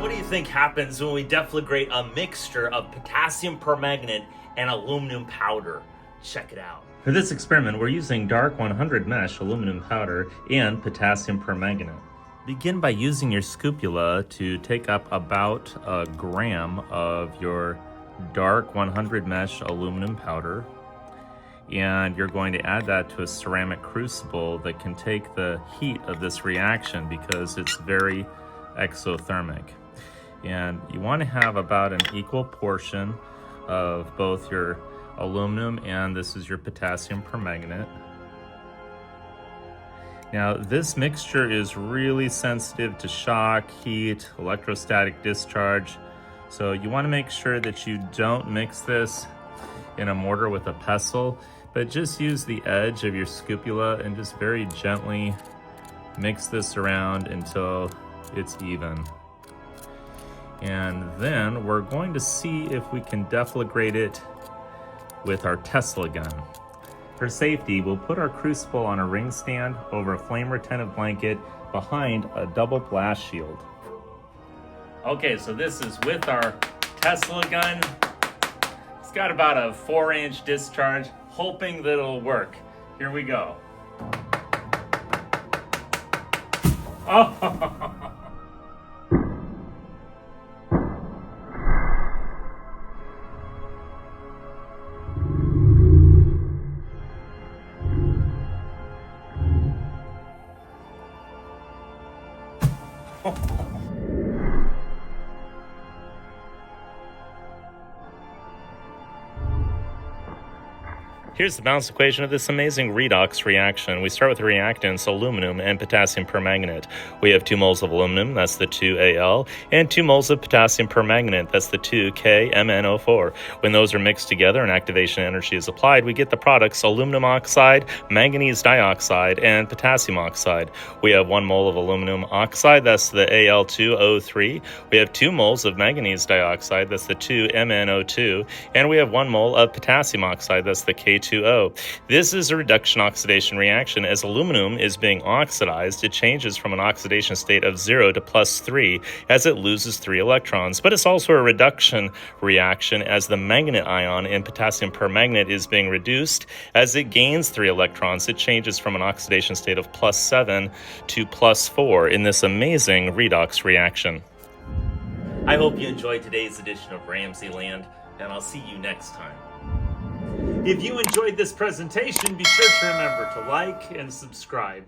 what do you think happens when we deflagrate a mixture of potassium permanganate and aluminum powder? Check it out. For this experiment, we're using dark 100 mesh aluminum powder and potassium permanganate. Begin by using your scupula to take up about a gram of your dark 100 mesh aluminum powder, and you're going to add that to a ceramic crucible that can take the heat of this reaction because it's very exothermic. And you want to have about an equal portion of both your aluminum and this is your potassium permanganate. Now this mixture is really sensitive to shock, heat, electrostatic discharge, so you want to make sure that you don't mix this in a mortar with a pestle, but just use the edge of your scupula and just very gently mix this around until it's even. And then we're going to see if we can deflagrate it with our Tesla gun. For safety, we'll put our crucible on a ring stand over a flame retentive blanket behind a double blast shield. Okay, so this is with our Tesla gun. It's got about a 4-inch discharge, hoping that it'll work. Here we go. Oh! Here's the balanced equation of this amazing redox reaction. We start with the reactants, aluminum and potassium permanganate. We have 2 moles of aluminum, that's the 2Al, and 2 moles of potassium permanganate, that's the 2KMnO4. When those are mixed together and activation energy is applied, we get the products aluminum oxide, manganese dioxide, and potassium oxide. We have 1 mole of aluminum oxide, that's the Al2O3. We have 2 moles of manganese dioxide, that's the 2MnO2, and we have 1 mole of potassium oxide, that's the K2O. This is a reduction oxidation reaction. As aluminum is being oxidized, it changes from an oxidation state of 0 to +3 as it loses 3 electrons. But it's also a reduction reaction as the manganate ion in potassium permanganate is being reduced. As it gains 3 electrons, it changes from an oxidation state of +7 to +4 in this amazing redox reaction. I hope you enjoyed today's edition of RamZland, and I'll see you next time. If you enjoyed this presentation, be sure to remember to like and subscribe.